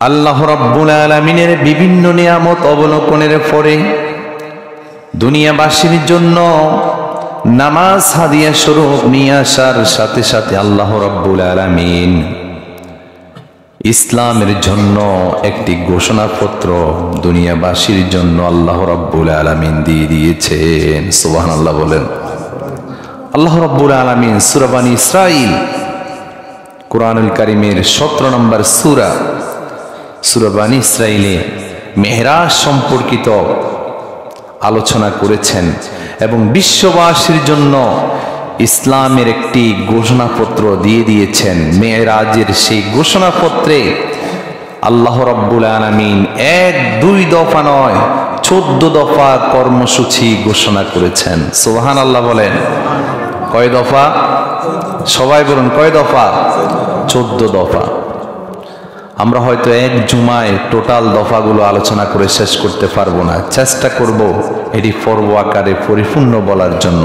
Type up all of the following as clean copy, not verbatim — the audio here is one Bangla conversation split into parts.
আল্লাহ রাব্বুল আলামিনের বিভিন্ন নিয়ামত অবলোকনের পরে দুনিয়াবাসীর জন্য নামাজ হাদিয়া স্বরূপ নিয়ে আসার সাথে সাথে আল্লাহ রাব্বুল আলামিন ইসলামের জন্য একটি ঘোষণাপত্র দুনিয়াবাসীর জন্য আল্লাহ রাব্বুল আলামিন দিয়ে দিয়েছেন। সুবহানাল্লাহ বলেন। আল্লাহ রাব্বুল আলামিন সূরা বনী ইসরাঈল কুরআনুল কারীমের 17 নম্বর সূরা বনী ইসরাঈলে মেহরাজ সম্পর্কিত আলোচনা করেছেন এবং বিশ্ববাসীর জন্য ইসলামের একটি ঘোষণাপত্র দিয়ে দিয়েছেন। মেরাজের সেই ঘোষণাপত্রে আল্লাহ রাব্বুল আলামিন 1-2 দফা নয় 14 দফা কর্মসূচি ঘোষণা করেছেন। সুবহানাল্লাহ বলেন। কয় দফা? সবাই বলুন কয় দফা? 14 দফা। আমরা হয়তো এক জুমায় টোটাল দফাগুলো আলোচনা করে শেষ করতে পারবো না, চেষ্টা করব এটি পর্ব আকারে পরিপূর্ণ বলার জন্য।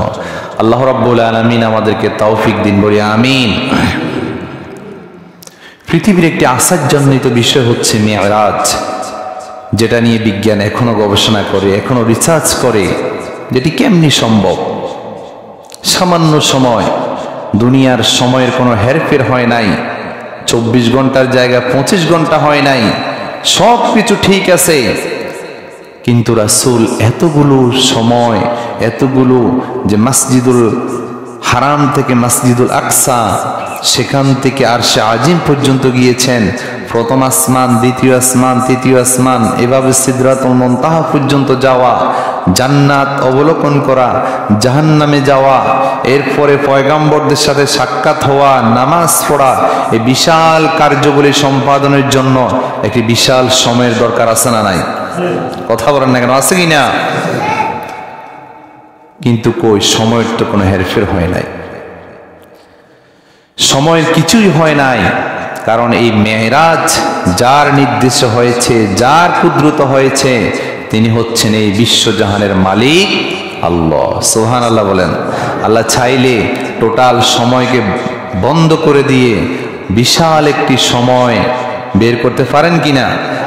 আল্লাহ রাব্বুল আলামিন আমাদেরকে তৌফিক দিন, বলি আমিন। পৃথিবীর একটি আশ্চর্যান্বিত বিষয় হচ্ছে মেরাজ, যেটা নিয়ে বিজ্ঞান এখনো গবেষণা করে, এখনো রিসার্চ করে, যেটি কেমনি সম্ভব। সামান্য সময়, দুনিয়ার সময়ের কোনো হেরফের হয় নাই, 24 ঘন্টার জায়গায় 25 ঘন্টা হয় নাই, সব কিছু ঠিক আছে, কিন্তু রাসূল এতগুলো সময়, এতগুলো যে মসজিদুল হারাম থেকে মসজিদুল আকসা, সেখান থেকে আরশে আজিম পর্যন্ত গিয়েছেন, প্রথম আসমান, দ্বিতীয় আসমান, তৃতীয় আসমান, এভাবে সিদরাতুল মুনতাহা পর্যন্ত যাওয়া, জান্নাত অবলোকন করা, জাহান্নামে যাওয়া, এরপরে পয়গাম্বরদের সাথে সাক্ষাৎ হওয়া, নামাজ পড়া, এই বিশাল কার্যগুলি সম্পাদনের জন্য একটি বিশাল সময়ের দরকার আছে না নাই? কথা বলেন না কেন, আছে কি না? কিন্তু কই সময়ের তো কোনো হেরফের হয় নাই, সময়ের কিছুই হয় নাই। কারণ এই মেরাজ যার নির্দেশে হয়েছে, যার কুদরত হয়েছে, তিনি হচ্ছেন এই বিশ্বজাহানের মালিক আল্লাহ। সুবহানাল্লাহ বলেন। আল্লাহ চাইলে টোটাল সময়কে বন্ধ করে দিয়ে বিশাল একটি সময় বের করতে পারেন কিনা?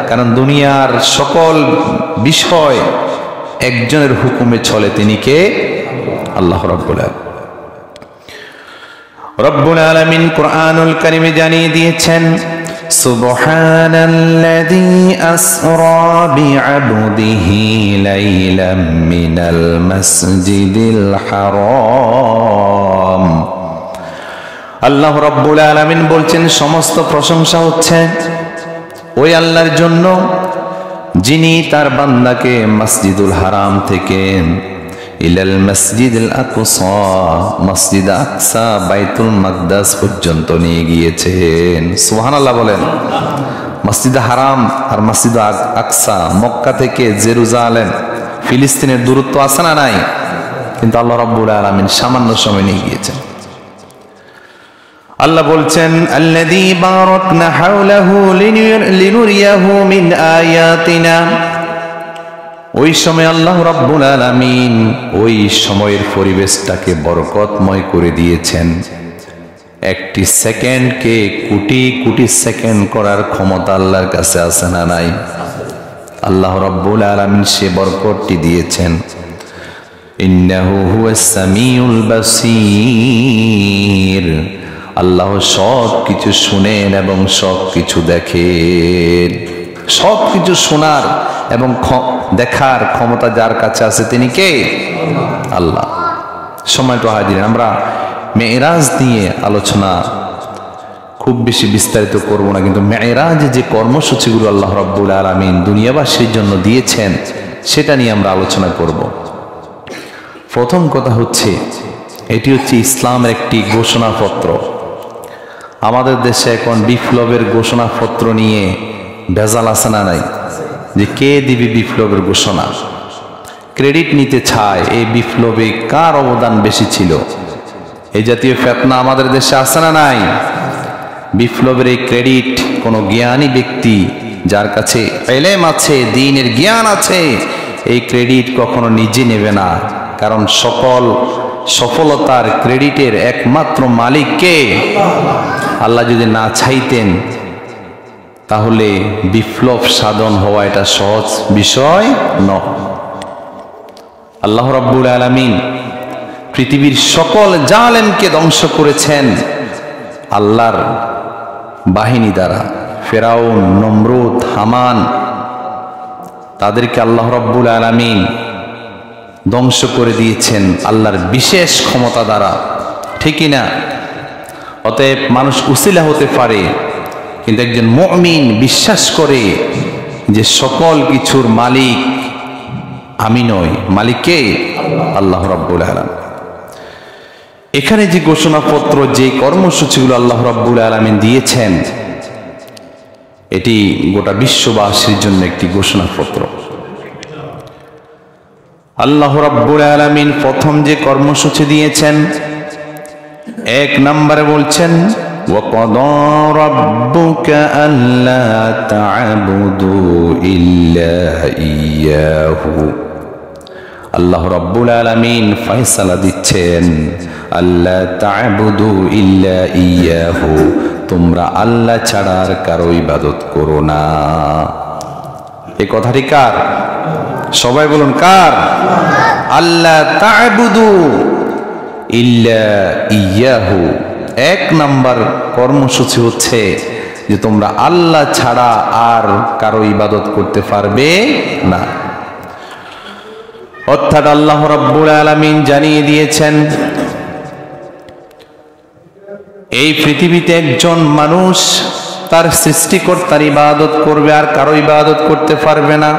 কারণ দুনিয়ার সকল বিষয় একজনের হুকুমে চলে, তিনি কে? আল্লাহ রাব্বুল আলামিন। রব্বুল আলামিন কুরআনুল কারীমে জানিয়ে দিয়েছেন, সুবহানাল্লাযী আসরা বিআবদিহি লাইলাম মিনাল মাসজিদিল হারাম। আল্লাহ রাব্বুল আলামিন বলছেন, সমস্ত প্রশংসা হচ্ছে ওই আল্লাহর জন্য যিনি তার বান্দাকে মসজিদুল হারাম থেকে ইলাল মসজিদুল আকসা, মসজিদ আকসা বাইতুল মাকদাস পর্যন্ত নিয়ে গিয়েছেন। সুবহানাল্লাহ বলেন। মসজিদ হারাম আর মসজিদ আকসা, মক্কা থেকে জেরুজালেম, ফিলিস্তিনের দূরত্ব আছে না নাই? কিন্তু আল্লাহ রাব্বুল আলামিন সামান্য সময় নিয়ে গিয়েছেন। আল্লাহ বলছেন, আল্লাযী বারাকনা হাওলাহু লিনুরিয়াহু মিন আয়াতিনা। ওই সময় আল্লাহ রাব্বুল আলামিন ওই সময়ের পরিবেশটাকে বরকতময় করে দিয়েছেন। একটি সেকেন্ডকে কোটি কোটি সেকেন্ড করার ক্ষমতা আল্লাহর কাছে আছে না নাই? আল্লাহ রাব্বুল আলামিন সে বরকতটি দিয়েছেন। ইন্নাহু হুয়াস সামিউল বাসীর। আল্লাহ সব কিছু শুনেন এবং সব কিছু দেখেন। সব কিছু শোনার এবং দেখার ক্ষমতা যার কাছে আছে, তিনি কে? আল্লাহ। সময় তো হাজির, আমরা মেরাজ নিয়ে আলোচনা খুব বেশি বিস্তারিত করব না, কিন্তু মেরাজে যে কর্মসূচিগুলো আল্লাহ রাব্বুল আলামিন দুনিয়াবাসীর জন্য দিয়েছেন, সেটা নিয়ে আমরা আলোচনা করব। প্রথম কথা হচ্ছে, এটি হচ্ছে ইসলামের একটি ঘোষণাপত্র। আমাদের দেশে এখন বিপ্লবের ঘোষণাপত্র নিয়ে ভেজাল আছে না নাই? যে কে দিবে বিপ্লবের ঘোষণা, ক্রেডিট নিতে চায় এই বিপ্লবে কার অবদান বেশি ছিল, এই জাতীয় ফিতনা আমাদের দেশে আছে না নাই? বিপ্লবের এই ক্রেডিট কোনো জ্ঞানী ব্যক্তি যার কাছে ইলম আছে, দ্বীনের জ্ঞান আছে, এই ক্রেডিট কখনো নিজে নেবে না। কারণ সকল সফলতার ক্রেডিটের একমাত্র মালিক কে? আল্লাহ যদি না চাইতেন তাহলে বিপ্লব সাধন হওয়া এটা সহজ বিষয় নয়। আল্লাহ রাব্বুল আলামিন পৃথিবীর সকল জালেমকে ধ্বংস করেছেন আল্লাহর বাহিনী দ্বারা। ফেরাউন, নমরুদ, হামান, তাদেরকে আল্লাহ রাব্বুল আলামিন ধ্বংস করে দিয়েছেন আল্লাহর বিশেষ ক্ষমতা দ্বারা, ঠিকই না? অতএব মানুষ উসিলা হতে পারে, কিন্তু একজন মুমিন বিশ্বাস করে যে সকল কিছুর মালিক আমি নই, মালিক কে? আল্লাহ রাব্বুল আলামিন। এখানে যে ঘোষণাপত্র, যে কর্মসূচিগুলো আল্লাহ রাব্বুল আলামিন দিয়েছেন, এটি গোটা বিশ্ববাসীর জন্য একটি ঘোষণাপত্র। আল্লাহ রাব্বুল আলামিন প্রথম যে কর্মসূচি দিয়েছেন, এক নম্বরে বলছেন ওয়াকাদা রাব্বুকা আল্লা তা'বুদু ইল্লা ইয়্যাহু। আল্লাহ রাব্বুল আলামিন ফয়সালা দিচ্ছেন আল্লা তা'বুদু ইল্লা ইয়্যাহু, তোমরা আল্লাহ ছাড়া আর কারো ইবাদত করো না। এই কথাটি কার? সবাই বলুন কার? আল্লাহ তা'বুদু ইল্লা ইয়্যাহু। এক নাম্বার কর্মসূচি হচ্ছে যে তোমরা আল্লাহ ছাড়া আর কারো ইবাদত করতে পারবে না। অর্থাৎ আল্লাহ রাব্বুল আলামিন জানিয়ে দিয়েছেন এই পৃথিবীতে একজন মানুষ তার সৃষ্টিকর্তার ইবাদত করবে আর কারো ইবাদত করতে পারবে না।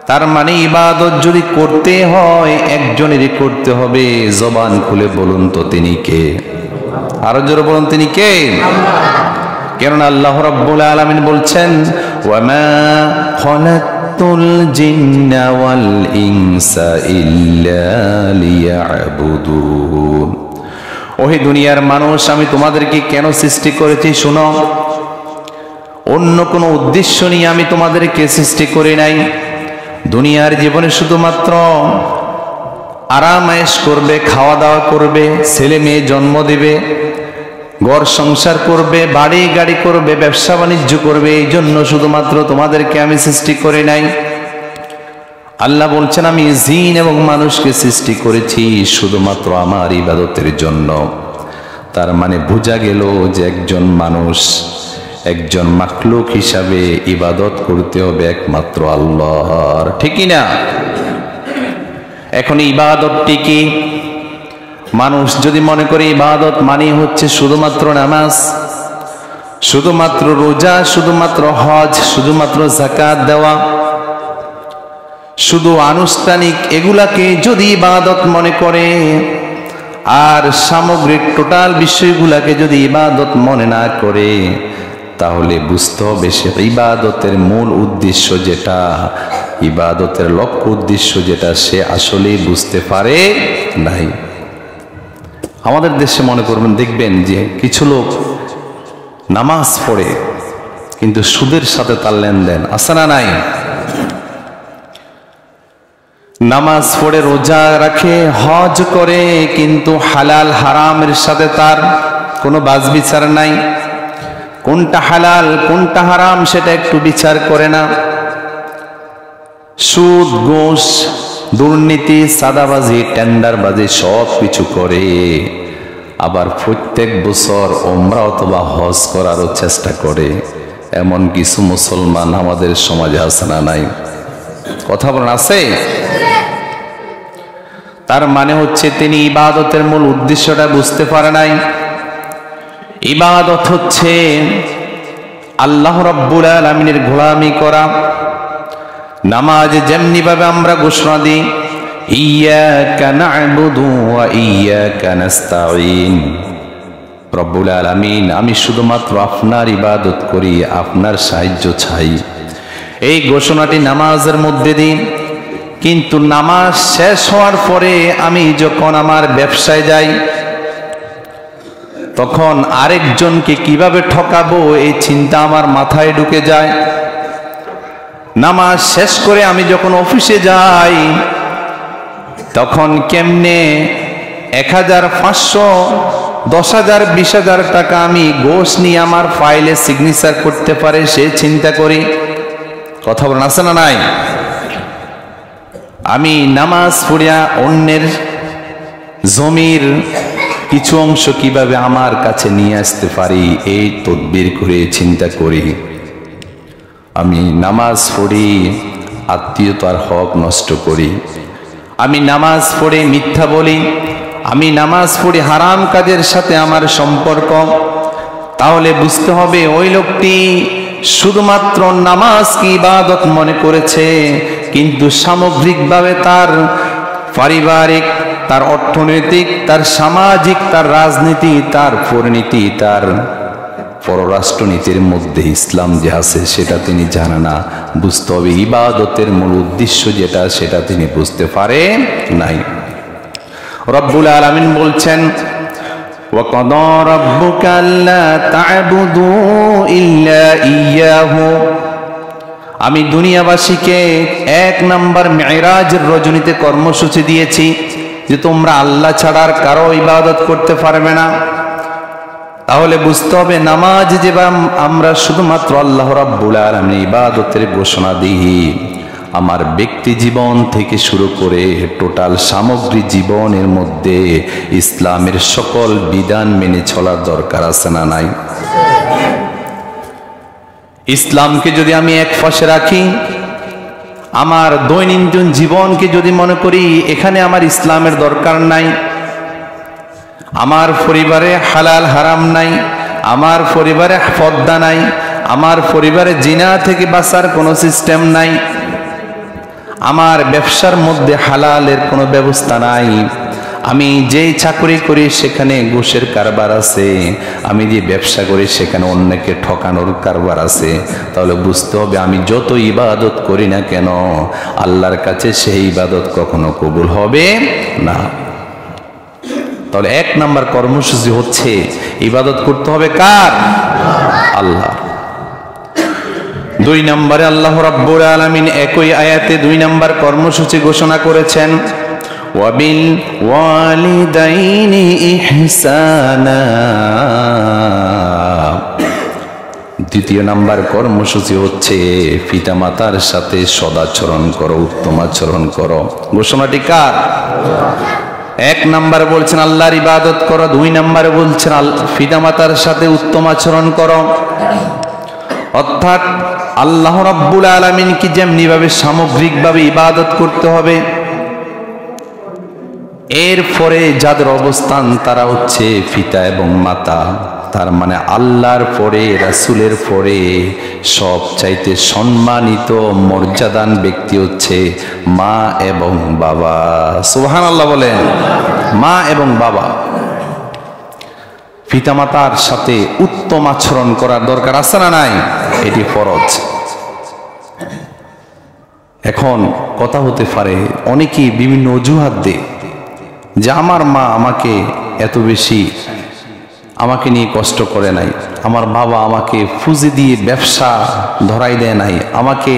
তার মানে ইবাদত যদি করতে হয় একজনেরই করতে হবে। জবান খুলে বলুন তো তিনি কে? আরো জোরে বলুন তিনি কে? কেননা আল্লাহ রাব্বুল আলামিন বলছেন ওয়ামা খালাকতুল জিন্না ওয়াল ইনসা ইল্লা লিয়াবুদুন। ওহে দুনিয়ার মানুষ, আমি তোমাদেরকে কেন সৃষ্টি করেছি শোনো। অন্য কোনো উদ্দেশ্য নিয়ে আমি তোমাদেরকে সৃষ্টি করি নাই। দুনিয়ার জীবনে শুধুমাত্র আরাম আয়েশ করবে, খাওয়া দাওয়া করবে, ছেলে মেয়ে জন্ম দিবে, ঘর সংসার করবে, বাড়ি গাড়ি করবে, ব্যবসা বাণিজ্য করবে, এই জন্য শুধুমাত্র তোমাদেরকে আমি সৃষ্টি করি নাই। আল্লাহ বলছেন আমি জিন এবং মানুষকে সৃষ্টি করেছি শুধুমাত্র আমার ইবাদতের জন্য। তার মানে বোঝা গেল যে একজন মানুষ, একজন মাখলুক হিসাবে ইবাদত করতে হবে একমাত্র আল্লাহর, ঠিকই না? এখন ইবাদতটি কি? মানুষ যদি মনে করে ইবাদত মানে হচ্ছে শুধুমাত্র নামাজ, শুধুমাত্র রোজা, শুধুমাত্র হজ, শুধুমাত্র যাকাত দেওয়া, শুধু আনুষ্ঠানিক এগুলাকে যদি ইবাদত মনে করে, আর সামগ্রিক টোটাল বিষয়গুলাকে যদি ইবাদত মনে না করে, তাহলে বুঝতে হবে সে ইবাদতের মূল উদ্দেশ্য যেটা, ইবাদতের লক্ষ্য উদ্দেশ্য যেটা, সে আসলেই বুঝতে পারে নাই। আমাদের দেশে মনে করবেন, দেখবেন যে কিছু লোক নামাজ পড়ে কিন্তু সুদের সাথে তার লেনদেন আছে না নাই? নামাজ পড়ে, রোজা রাখে, হজ করে, কিন্তু হালাল হারামের সাথে তার কোনো বাছবিচার নাই। কোনটা হালাল কোনটা হারাম সেটা একটু বিচার করে না। সুদ, ঘুষ, দুর্নীতি, সাদাবাজি, টেন্ডারবাজি সব কিছু করে, আবার প্রত্যেক বছর ওমরা অথবা হজ করারও চেষ্টা করে। এমন কিছু মুসলমান আমাদের সমাজে আছে না নাই? কথা বলেন আছে? তার মানে হচ্ছে তিনি ইবাদতের মূল উদ্দেশ্যটা বুঝতে পারে নাই। ইবাদত হচ্ছে আল্লাহ রাব্বুল আলামিনের গোলামি করা। নামাজ যেমনি ভাবে আমরা ঘোষণা দিই ইয়্যাকা না'বুদু ওয়া ইয়্যাকা নাস্তাঈন, রব্বুল আলামিন আমি শুধুমাত্র আপনার ইবাদত করি, আপনার সাহায্য চাই, এই ঘোষণাটি নামাজের মধ্যে দিই। কিন্তু নামাজ শেষ হওয়ার পরে আমি যখন আমার ব্যবসায় যাই, তখন আরেকজনকে কিভাবে ঠকাবো এই চিন্তা আমার মাথায় ঢুকে যায়। নামাজ শেষ করে আমি যখন অফিসে যাই, তখন কেমনে 1500 10,000 20,000 টাকা আমি ঘোষ নিয়ে আমার ফাইলে সিগনেচার করতে পারে সে চিন্তা করি। কথা বলেন আছে না নাই? আমি নামাজ পড়িয়া অন্যের জমির কিছু অংশ কিভাবে আমার কাছে নিয়ে আসতে পারি এই তদবির করে চিন্তা করি। আমি নামাজ পড়ি আত্মীয়তার হক নষ্ট করি, আমি নামাজ পড়ে মিথ্যা বলি, আমি নামাজ পড়ে হারাম কাজের সাথে আমার সম্পর্ক। তাহলে বুঝতে হবে ওই লোকটি শুধুমাত্র নামাজকে ইবাদত মনে করেছে, কিন্তু সামগ্রিকভাবে তার পারিবারিক, তার অর্থনৈতিক, তার সামাজিক, তার রাজনীতি, তার পরিণতি, তার পররাষ্ট্রনীতির মধ্যে ইসলাম যে আছে সেটা তিনি জানে না। বুঝতে হবে ইবাদতের মূল উদ্দেশ্য যেটা সেটা তিনি বুঝতে পারে নাই। রব্বুল আলামিন বলছেন ওয়াকাদা রাব্বুকা আল্লা তা'বুদু ইল্লা ইয়্যাহু। আমি দুনিয়াবাসীকে 1 নাম্বার মেরাজের রজনীতে কর্মসূচি দিয়েছি যে তোমরা আল্লাহ ছাড়া আর কারো ইবাদত করতে পারবে না। তাহলে বুঝতে হবে নামাজ যেভাবে আমরা শুধুমাত্র আল্লাহ রাব্বুল আলামিনের ইবাদতের ঘোষণা দিই, আমার ব্যক্তি জীবন থেকে শুরু করে টোটাল সামগ্রিক জীবনের মধ্যে ইসলামের সকল বিধান মেনে চলার দরকার আছে না নাই? ইসলামকে যদি আমি এক পাশে রাখি, আমার দৈনন্দিন জীবনকে যদি মনে করি এখানে আমার ইসলামের দরকার নাই, আমার পরিবারে হালাল হারাম নাই, আমার পরিবারে পর্দা নাই, আমার পরিবারে জিনা থেকে বাঁচার কোনো সিস্টেম নাই, আমার ব্যবসার মধ্যে হালালের কোনো ব্যবস্থা নাই, আমি যেই চাকরি করি সেখানে ঘুষের কারবার আছে, আমি যে ব্যবসা করি সেখানে অন্যকে ঠকানোর কারবার আছে, তাহলে বুঝতে হবে আমি যত ইবাদত করি না কেন আল্লাহর কাছে সেই ইবাদত কখনো কবুল হবে না। তাহলে 1 নাম্বার কর্মসূচি হচ্ছে ইবাদত করতে হবে কার? আল্লাহ। 2 নম্বরে আল্লাহ রাব্বুল আলামিন একই আয়াতে 2 নম্বর কর্মসূচি ঘোষণা করেছেন ওয়াবিল ওয়ালিদাইনি ইহসানা। 2 নম্বর কর্মসূচি হচ্ছে পিতামাতার সাথে সদাচরণ করো, উত্তম আচরণ করো। ঘোষণাটি কার? 1 নম্বরে বলছেন আল্লাহর ইবাদত করো, 2 নম্বরে বলছেন পিতামাতার সাথে উত্তম আচরণ করো। অর্থাৎ আল্লাহ রাব্বুল আলামিনকে যেমনি ভাবে সামগ্রিকভাবে ইবাদত করতে হবে, এরপরে যাদের অবস্থান তারা হচ্ছে পিতা এবং মাতা, তার মানে আল্লাহর পরে রাসূলের পরে সব চাইতে সম্মানিত মর্যাদান ব্যক্তি হচ্ছে মা এবং বাবা। সুবহানাল্লাহ বলেন। মা এবং বাবা, পিতামাতার সাথে উত্তম আচরণ করার দরকার আছে না নাই? এটি ফরজ। এখন কথা হতে পারে অনেকেই বিভিন্ন অজুহাত দেয় যে আমার মা আমাকে এত বেশি আমাকে নিয়ে কষ্ট করে নাই, আমার বাবা আমাকে পুঁজি দিয়ে ব্যবসা ধরাই দেয় নাই, আমাকে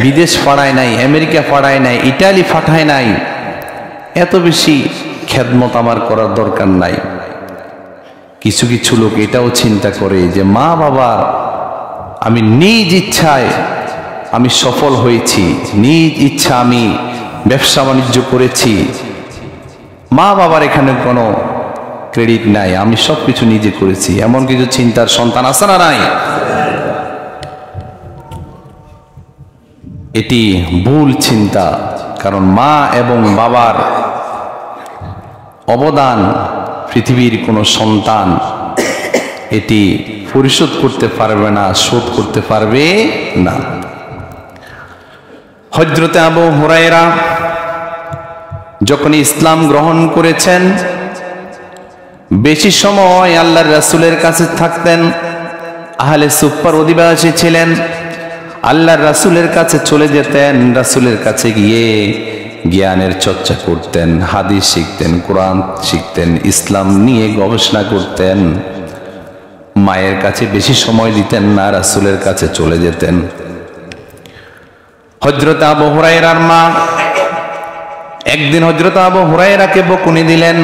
বিদেশ পাঠায় নাই, আমেরিকা পাঠায় নাই, ইটালি পাঠায় নাই, এত বেশি খেদমত আমার করার দরকার নাই। কিছু কিছু লোক এটাও চিন্তা করে যে মা বাবা আমি নিজ ইচ্ছায় আমি সফল হয়েছি, নিজ ইচ্ছা আমি ব্যবসা বাণিজ্য করেছি, মা বাবার এখানে কোনো ক্রেডিট নাই, আমি সবকিছু নিজে করেছি, এমন কিছু চিন্তার সন্তান আছে না নাই? এটি ভুল চিন্তা। কারণ মা এবং বাবার অবদান পৃথিবীর কোনো সন্তান এটি পরিশোধ করতে পারবে না, শোধ করতে পারবে না। হযরতে আবু হুরায়রা যখন ইসলাম গ্রহণ করেছেন বেশি সময় আল্লাহর রাসূলের কাছে থাকতেন, আহলে সুফার অধিবাসী ছিলেন, আল্লাহর রাসূলের কাছে চলে যেতেন, রাসূলের কাছে গিয়ে জ্ঞানের চর্চা করতেন, হাদিস শিখতেন, কোরআন শিখতেন, ইসলাম নিয়ে গবেষণা করতেন। মায়ের কাছে বেশি সময় দিতেন না, রাসূলের কাছে চলে যেতেন। হযরত আবু হুরায়রার মা একদিন হযরত আবু হুরায়রাকে বকুনি দিলেন,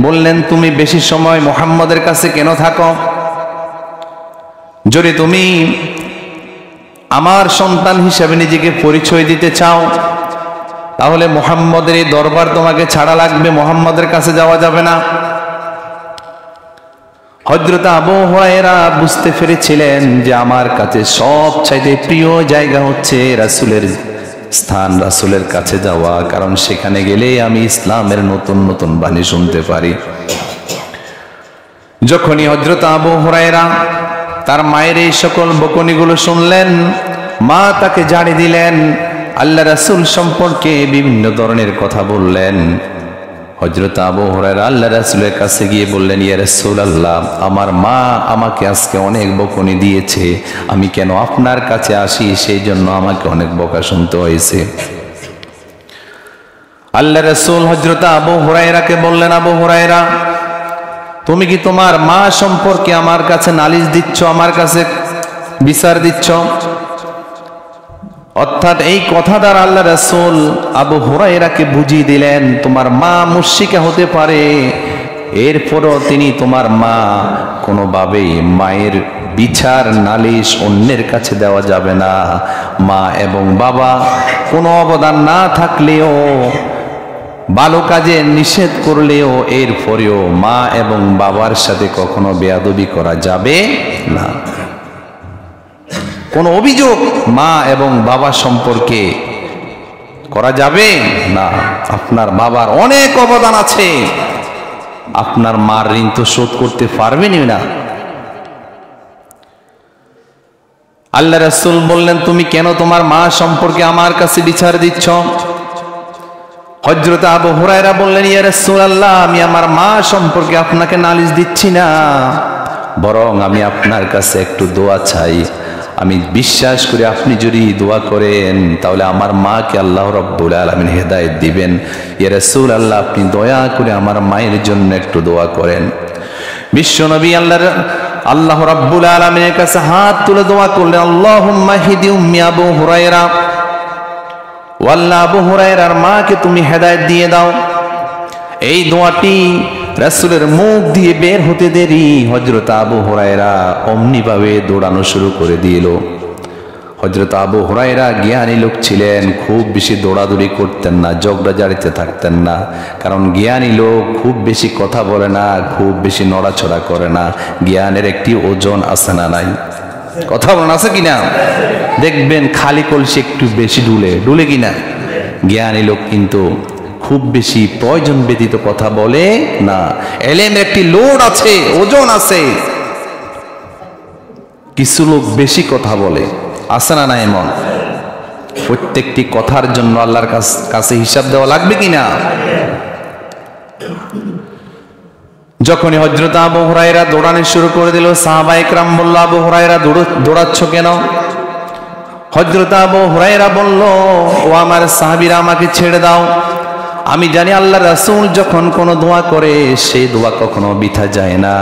বললেন তুমি বেশি সময় মুহাম্মদের কাছে কেন থাকো? যদি তুমি আমার সন্তান হিসেবে নিজেকে পরিচয় দিতে চাও তাহলে মুহাম্মদের এই দরবার তোমাকে ছাড়া লাগবে, মুহাম্মদের কাছে যাওয়া যাবে না। হযরত আবু হুরায়রা বুঝতে পেরেছিলেন যে আমার কাছে সবচাইতে প্রিয় জায়গা হচ্ছে রাসূলের স্থান, রাসূলের কাছে যাওয়া, কারণ সেখানে গেলে আমি ইসলামের নতুন নতুন বাণী শুনতে পারি। যখনই হযরত আবু হুরায়রা তার মায়ের এই সকল বকুনিগুলো শুনলেন, মা তাকে জানিয়ে দিলেন, আল্লাহ রাসূল সম্পর্কে বিভিন্ন ধরনের কথা বললেন। হযরত আবু হুরায়রা আল্লাহ রাসূলের কাছে গিয়ে বললেন, ইয়া রাসূলুল্লাহ, আমার মা আমাকে আজকে অনেক বকুনি দিয়েছে, আমি কেন আপনার কাছে আসি, সেই জন্য আমাকে অনেক বকা শুনতে হয়েছে। আল্লাহ রাসূল হযরত আবু হুরায়রাকে বললেন, আবু হুরায়রা, তুমি কি তোমার মা সম্পর্কে আমার কাছে নালিশ দিচ্ছ, আমার কাছে বিচার দিচ্ছ? অর্থাৎ এই কথা দ্বারা আল্লাহ রাসূল আবু হুরায়রাকে বুঝিয়ে দিলেন, তোমার মা মুশরিকা হতে পারে, এরপরও তিনি তোমার মা, কোনোভাবেই মায়ের বিচার নালিশ অন্যের কাছে দেওয়া যাবে না। মা এবং বাবা কোনো অবদান না থাকলেও, ভালো কাজে নিষেধ করলেও, এরপরেও মা এবং বাবার সাথে কখনো বেয়াদবি করা যাবে না। কোন অভিযোগ মা এবং বাবা সম্পর্কে করা যাবে না। আপনার বাবার অনেক অবদান আছে, আপনার মার ঋণ তো শোধ করতে পারবেনই না। আল্লাহ রাসূল বললেন, তুমি কেন তোমার মা সম্পর্কে আমার কাছে বিচার দিচ্ছ? হযরত আবু হুরায়রা বললেন, ইয়া রাসূলুল্লাহ, আমি আমার মা সম্পর্কে আপনাকে নালিশ দিচ্ছি না, বরং আমি আপনার কাছে একটু দোয়া চাই। আমি বিশ্বাস করি আপনি যদি দোয়া করেন তাহলে আমার মাকে আল্লাহ রাব্বুল আলামিন হেদায়েত দিবেন। ইয়া রাসূলুল্লাহ, আপনি দয়া করে আমার মায়ের জন্য একটু দোয়া করেন। বিশ্বনবী আল্লাহ রাব্বুল আলামিনের কাছে হাত তুলে দোয়া করলেন, আল্লাহুম্মা হিদি উম্মি আবু হুরায়রা, ওয়াল্লাহ আবু হুরায়রার মাকে তুমি হেদায়েত দিয়ে দাও। এই দোয়াটি রাসূলের মুখ দিয়ে বের হতে দেরি হযরত আবু হুরায়রা অমনি ভাবে দৌড়ানো শুরু করে দিল। হযরত আবু হুরায়রা জ্ঞানী লোক ছিলেন, খুব বেশি দৌড়াদৌড়ি করতেন না, ঝগড়াঝাড়িতে থাকতেন না, কারণ জ্ঞানী লোক খুব বেশি কথা বলে না, খুব বেশি নড়াচড়া করে না। জ্ঞানের একটি ওজন আছে না নাই? কথা বলেন, আছে কিনা? দেখবেন খালি কলসি একটু বেশি ডুলে কিনা। জ্ঞানী লোক কিন্তু খুব বেশি প্রয়োজন ব্যতীত কথা বলে না। এলেমের একটি লোড আছে, ওজন আছে। কিছু লোক বেশি কথা বলে, আছে না না? এমন প্রত্যেকটি কথার জন্য আল্লাহর কাছে হিসাব দেওয়া লাগবে কিনা? যখনই হযরত আবু হুরায়রা দৌড়ানো শুরু করে দিল, সাহাবায়ে কেরাম বলল, আবু হুরায়রা দৌড়াচ্ছ কেন? হযরত আবু হুরায়রা বলল, ও আমার সাহাবীরা, আমাকে ছেড়ে দাও। আমি জানি আল্লাহর রাসূল যখন কোনো দোয়া করে সেই দোয়া কখনো বৃথা যায় না।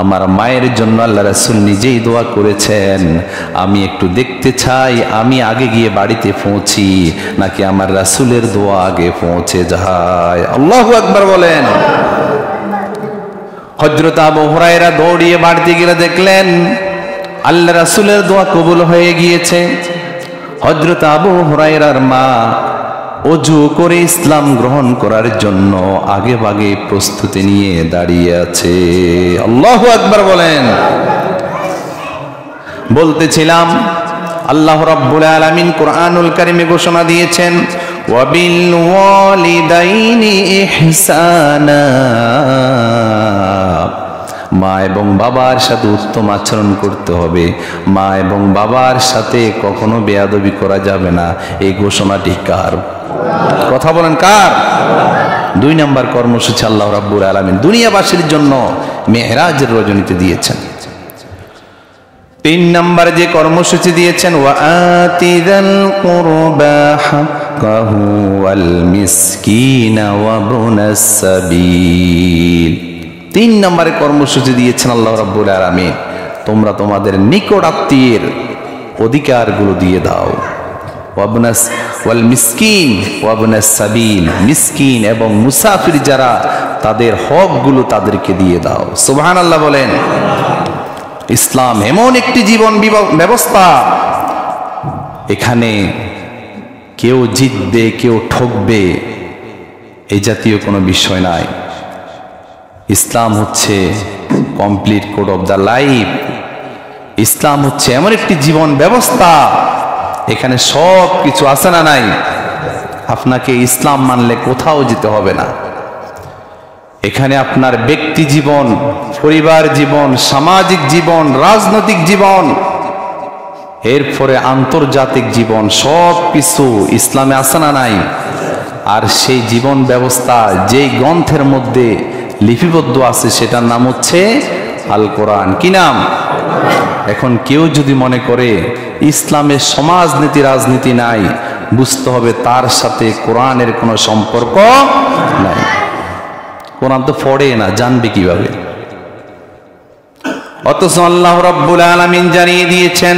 আমার মায়ের জন্য আল্লাহ রাসূল নিজেই দোয়া করেছেন। আমি একটু দেখতে চাই আমি আগে গিয়ে বাড়িতে পৌঁছি নাকি আমার রাসূলের দোয়া আগে পৌঁছে যায়। আল্লাহু আকবার বলেন। হযরত আবু হুরায়রা দৌড়িয়ে বাড়িতে গিয়ে দেখলেন আল্লাহ রাসূলের দোয়া কবুল হয়ে গিয়েছে। হযরত আবু হুরায়রার মা ওযু করে ইসলাম গ্রহণ করার জন্য আগে ভাগে প্রস্তুতি নিয়ে দাঁড়িয়ে আছে। আল্লাহু আকবার বলেন। বলতেছিলাম আল্লাহ রাব্বুল আলামিন কুরআনুল কারীমে ঘোষণা দিয়েছেন, ওয়াবিল ওয়ালিদাইনি ইহসানা, মা এবং বাবার সাথে উত্তম আচরণ করতে হবে, মা এবং বাবার সাথে কখনো বেয়াদবি করা যাবে না। এই ঘোষণাটি কার? কথা বলেন, কার? 2 নম্বর কর্মসূচি আল্লাহ রাব্বুল আলামিন দুনিয়াবাসীর জন্য মেহরাজের রজনীতে দিয়েছেন। 3 নম্বর যে কর্মসূচি দিয়েছেন, ওয়াআতিযাল কুরবা হাক্কাহু ওয়াল মিসকিনা ওয়া ইবনাস সাবিল। 3 নম্বরে কর্মসূচি দিয়েছেন আল্লাহ রাব্বুল আলামিন, তোমরা তোমাদের নিকট আত্মীয়ের অধিকারগুলো দিয়ে দাও। ওয়াল মিসকিন ওয়াবনাস সাবিল, মিসকিন এবং মুসাফির যারা, তাদের হকগুলো তাদেরকে দিয়ে দাও। সুবহানাল্লাহ বলেন। ইসলাম এমন একটি জীবন ব্যবস্থা, এখানে কেউ জিতবে কেউ ঠকবে এই জাতীয় কোনো বিষয় নাই। ইসলাম হচ্ছে complete code of the life. ইসলাম হচ্ছে এমন একটি জীবন ব্যবস্থা, এখানে সব কিছু আছে না নাই। আপনাকে ইসলাম মানলে কোথাও যেতে হবে না। এখানে আপনার ব্যক্তি জীবন, পরিবার জীবন, সামাজিক জীবন, রাজনৈতিক জীবন, এরপরে আন্তর্জাতিক জীবন, সব কিছু ইসলামে আছে না নাই। আর সেই জীবন ব্যবস্থা যেই গ্রন্থের মধ্যে লিপিবদ্ধ আছে সেটার নাম হচ্ছে আল কোরআন। কি নাম? এখন কেউ যদি মনে করে ইসলামের সমাজনীতি রাজনীতি নাই, বুঝতে হবে তার সাথে কোরআনের কোনো সম্পর্ক নাই। কোরআন তো পড়ে না, জানবে কিভাবে? অথচ আল্লাহ রাব্বুল আলামিন জানিয়ে দিয়েছেন,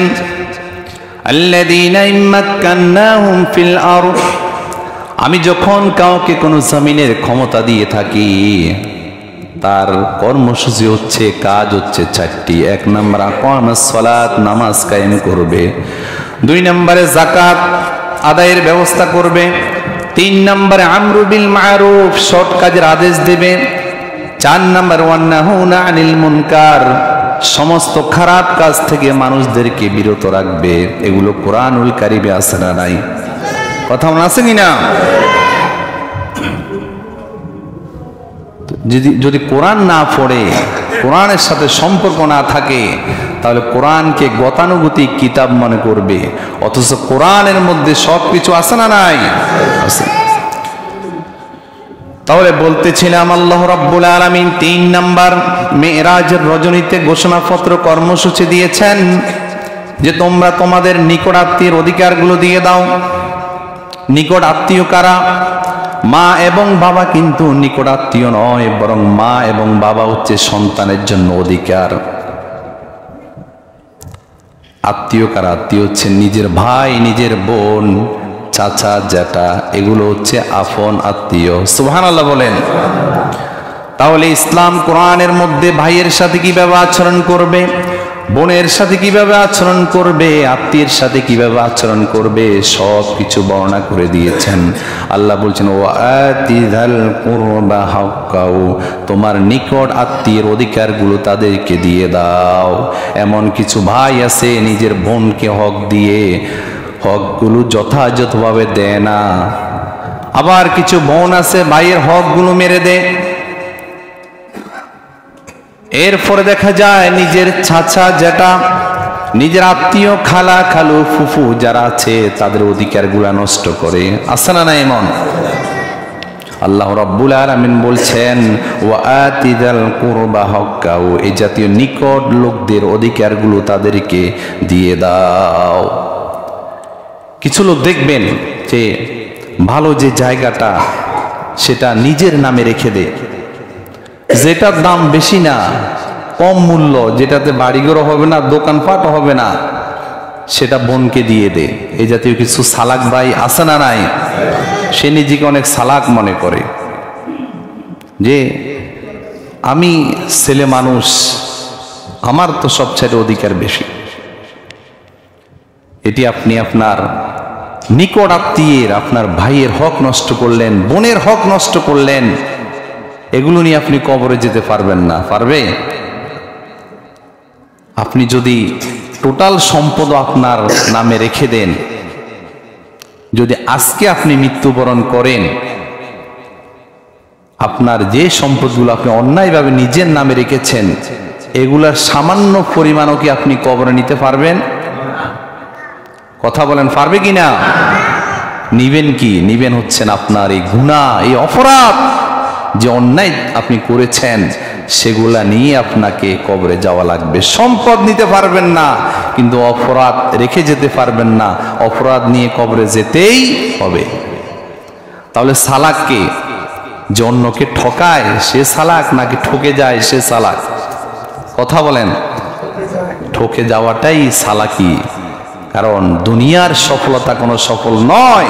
আল্লাযীনা ইম্মাক্কান্নাহুম ফিল আরদ, আমি যখন কাউকে কোনো জমিনের ক্ষমতা দিয়ে থাকি, তার কর্মসূচি হচ্ছে, কাজ হচ্ছে চারটি। 1 নম্বর আকামাস সালাত, নামাজ কায়েম করবে। 2 নম্বরে যাকাত আদায়ের ব্যবস্থা করবে। 3 নম্বরে আমরু বিল মারুফ, সৎ কাজের আদেশ দেবে। 4 নম্বর ওয়ান্নাহুনা আনিল মুনকার, সমস্ত খারাপ কাজ থেকে মানুষদেরকে বিরত রাখবে। এগুলো কোরআনুল কারিমে আছে না নাই? কথা মনে আছে কিনা? যদি কোরআন না পড়ে, কোরআনের সাথে সম্পর্ক না থাকে, তাহলে কোরআনকে গতানুগতিক কিতাব মনে করবে। অথচ কোরআনের মধ্যে সবকিছু আছে না নাই? আছে। তাহলে বলতেছিলাম আল্লাহ রাব্বুল আলামিন 3 নাম্বার মেরাজের রজনীতে ঘোষণাপত্র কর্মসূচি দিয়েছেন যে তোমরা তোমাদের নিকট আত্মীয়ের অধিকারগুলো দিয়ে দাও। নিকট আত্মীয় কারা? মা এবং বাবা কিন্তু নিকট আত্মীয় নয়, বরং মা এবং বাবা হচ্ছে সন্তানের জন্য অধিকার। আত্মীয় কারা? আত্মীয় হচ্ছে নিজের ভাই, নিজের বোন, চাচা, জ্যাঠা, এগুলো হচ্ছে আপন আত্মীয়। সুবহানাল্লাহ বলেন। তাহলে ইসলাম কোরআনের মধ্যে ভাইয়ের সাথে কিভাবে আচরণ করবে, বোনের সাথে কিভাবে আচরণ করবে, আত্মীয়ের সাথে কিভাবে আচরণ করবে, সব কিছু বর্ণনা করে দিয়েছেন। আল্লাহ বলছেন, ও আতিযাল কুরবা হাক্কাহু, তোমার নিকট আত্মীয়ের অধিকারগুলো তাদেরকে দিয়ে দাও। এমন কিছু ভাই আছে নিজের বোনকে হক দিয়ে হকগুলো যথাযথভাবে দেয় না। আবার কিছু বোন আছে ভাইয়ের হকগুলো মেরে দেয়। এরপরে দেখা যায় নিজের চাচা, জ্যাঠা, নিজের আত্মীয়, খালা, খালু, ফুফু যারা আছে তাদের অধিকারগুলো নষ্ট করে। আছে না না এমন? আল্লাহ রাব্বুল আলামিন বলছেন, ওয়া আতিযাল কুরবা হাক্কাহু, এই জাতীয় নিকট লোকদের অধিকারগুলো তাদেরকে দিয়ে দাও। কিছু লোক দেখবেন যে ভালো যে জায়গাটা সেটা নিজের নামে রেখে দেয়, যেটার দাম বেশি না, কম মূল্য, যেটাতে বাড়িঘর হবে না, দোকানপাট হবে না, সেটা বোনকে দিয়ে দে। এই জাতীয় কিছু সালাক ভাই আছে না নাই? সে নিজেকে অনেক সালাক মনে করে যে আমি ছেলে মানুষ, আমার তো সবচেয়ে অধিকার বেশি। এটি আপনি আপনার নিকট আত্মীয়ের, আপনার ভাইয়ের হক নষ্ট করলেন, বোনের হক নষ্ট করলেন। এগুলো নিয়ে আপনি কবরে যেতে পারবেন না। পারবে? আপনি যদি টোটাল সম্পদ আপনার নামে রেখে দেন, যদি আজকে আপনি মৃত্যুবরণ করেন, আপনার যে সম্পদগুলো আপনি অন্যায়ভাবে নিজের নামে রেখেছেন, এগুলার সামান্য পরিমাণও কি আপনি কবরে নিতে পারবেন? কথা বলেন, পারবে কি না? নিবেন কি? নিবেন হচ্ছেন আপনার এই গুনাহ, এই অপরাধ, যে অন্যায় আপনি করেছেন, সেগুলা নিয়ে আপনাকে কবরে যাওয়া লাগবে। সম্পদ নিতে পারবেন না, কিন্তু অপরাধ রেখে যেতে পারবেন না। অপরাধ নিয়ে কবরে যেতেই হবে। তাহলে সালাককে, যে অন্যকে ঠকায় সে সালাক, নাকি ঠকে যায় সে সালাক? কথা বলেন। ঠকে যাওয়াটাই সালাকি। কারণ দুনিয়ার সফলতা কোনো সফল নয়,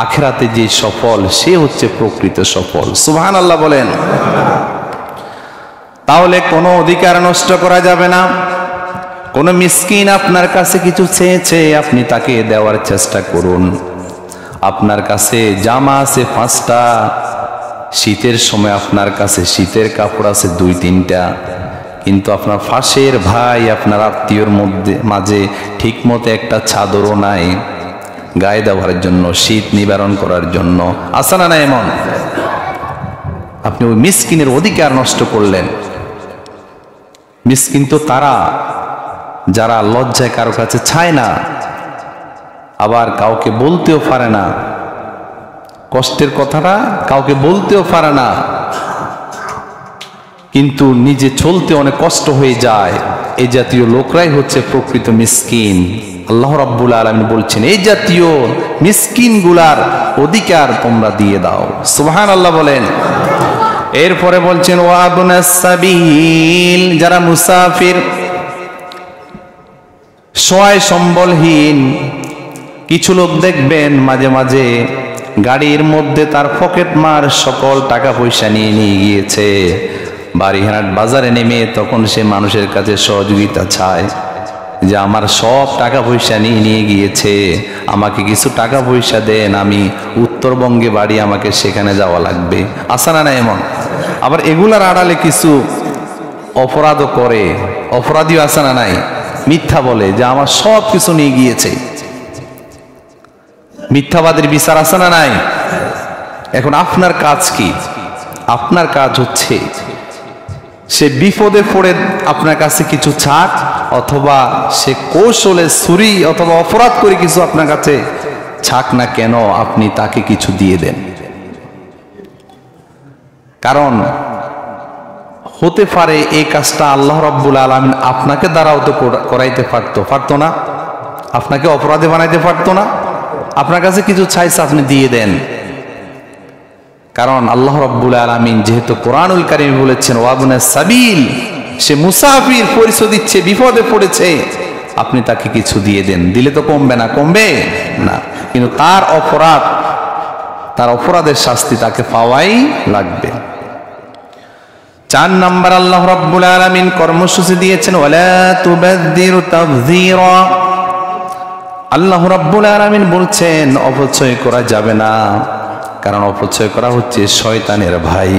আখিরাতে যে সফল সে হচ্ছে প্রকৃত সফল। সুবহানাল্লাহ বলেন। তাহলে কোনো অধিকার নষ্ট করা যাবে না। কোনো মিসকিন আপনার কাছে কিছু চেয়েছে, আপনি তাকে দেওয়ার চেষ্টা করুন। আপনার কাছে জামা আছে 5টা, শীতের সময় আপনার কাছে শীতের কাপড় আছে 2-3টা, কিন্তু আপনার পাশের ভাই, আপনার আত্মীয়র মাঝে ঠিক মতো একটা চাদরও নাই গায়ে দেওয়ার জন্য, শীত নিবারণ করার জন্য। আছে না এমন? আপনি ওই মিসকিনের অধিকার নষ্ট করলেন। মিসকিন তো তারা যারা লজ্জায় কারো কাছে চায় না, আবার কাউকে বলতেও পারে না, কষ্টের কথাটা কাউকে বলতেও পারে না, কিন্তু নিজে চলতে অনেক কষ্ট হয়ে যায়। এই জাতীয় লোকরাই হচ্ছে প্রকৃত মিসকিন। আল্লাহ রাব্বুল আলামিন বলছেন এই জাতীয় মিসকিন গুলার অধিকার তোমরা দিয়ে দাও। সুবহানাল্লাহ বলেন। এরপরে বলছেন ওয়াবনাস সাবিল, যারা মুসাফির, সহায় সম্বলহীন। কিছু লোক দেখবেন মাঝে মাঝে গাড়ির মধ্যে তার পকেট মার সকল টাকা পয়সা নিয়ে গিয়েছে, বাড়িহাট বাজারে নেমে তখন সে মানুষের কাছে সহযোগিতা চায় যে আমার সব টাকা পয়সা নিয়ে গিয়েছে, আমাকে কিছু টাকা পয়সা দেন, আমি উত্তরবঙ্গে বাড়ি, আমাকে সেখানে যাওয়া লাগবে। আসে না এমন? আবার এগুলার আড়ালে কিছু অপরাধও করে, অপরাধীও আছে না নাই? মিথ্যা বলে যে আমার সব কিছু নিয়ে গিয়েছে। মিথ্যাবাদের বিচার আছে না নাই? এখন আপনার কাজ কি? আপনার কাজ হচ্ছে সে বিপদে পড়ে আপনার কাছে কিছু চাক, অথবা সে কৌশলে চুরি অথবা অপরাধ করে কিছু আপনার কাছে চাক না কেন, আপনি তাকে কিছু দিয়ে দেন। কারণ হতে পারে এই কাজটা আল্লাহ রাব্বুল আলামিন আপনাকে দ্বারাও তো করাইতে পারতো না, আপনাকে অপরাধী বানাইতে পারতো না। আপনার কাছে কিছু চাইছে, আপনি দিয়ে দেন। কারণ আল্লাহ রাব্বুল আলামিন যেহেতু কোরআনুল কারীমে বলেছেন ওয়াবনাস সাবিল, সে মুসাফির, পরিচয় দিচ্ছে, বিপদে পড়েছে, আপনি তাকে কিছু দিয়ে দেন। দিলে তো কমবে না, কমবে না, কিন্তু তার অপরাধ, তার অপরাধের শাস্তি তাকে পাওয়াই লাগবে। 4 নাম্বার আল্লাহ রাব্বুল আলামিন কর্মসূচি দিয়েছেন ওয়ালা তুবাযযিরু তাবযীরা। আল্লাহ রাব্বুল আলামিন বলছেন অপচয় করা যাবে না, কারণ অপচয় করা হচ্ছে শয়তানের ভাই।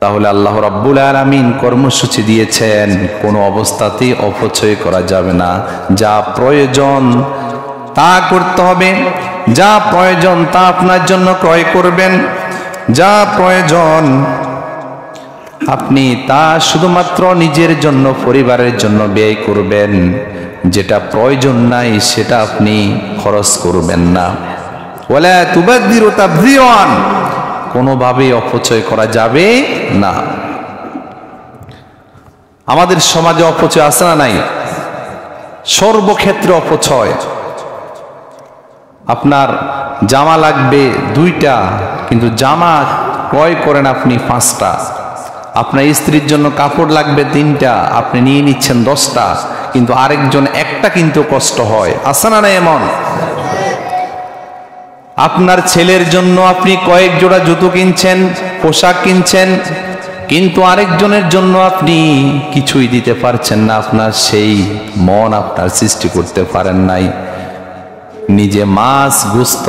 তাহলে আল্লাহ রাব্বুল আলামিন কর্মসূচি দিয়েছেন কোনো অবস্থাতেই অপচয় করা যাবে না। যা প্রয়োজন তা করতে হবে, যা প্রয়োজন তা আপনার জন্য ক্রয় করবেন, যা প্রয়োজন আপনি তা শুধুমাত্র নিজের জন্য, পরিবারের জন্য ব্যয় করবেন। যেটা প্রয়োজন নাই সেটা আপনি খরচ করবেন না। ওয়ালা তুবাযযিরু তাবযীরান, কোনোভাবে অপচয় করা যাবে না। আমাদের সমাজে অপচয় আছে না নাই? সর্বক্ষেত্রে অপচয়। আপনার জামা লাগবে 2টা, কিন্তু জামা ক্রয় করেন আপনি 5টা। আপনার স্ত্রীর জন্য কাপড় লাগবে 3টা, আপনি নিয়ে নিচ্ছেন 10টা, কিন্তু আরেকজন একটা কিন্তু কষ্ট হয়। আছে না এমন? আপনার ছেলের জন্য আপনি কয়েক জোড়া জুতো কিনছেন, পোশাক কিনছেন, কিন্তু আরেকজনের জন্য আপনি কিছুই দিতে পারছেন না। আপনার সেই মন আপনার সৃষ্টি করতে পারেন নাই। নিজে মাছ, গোস্ত,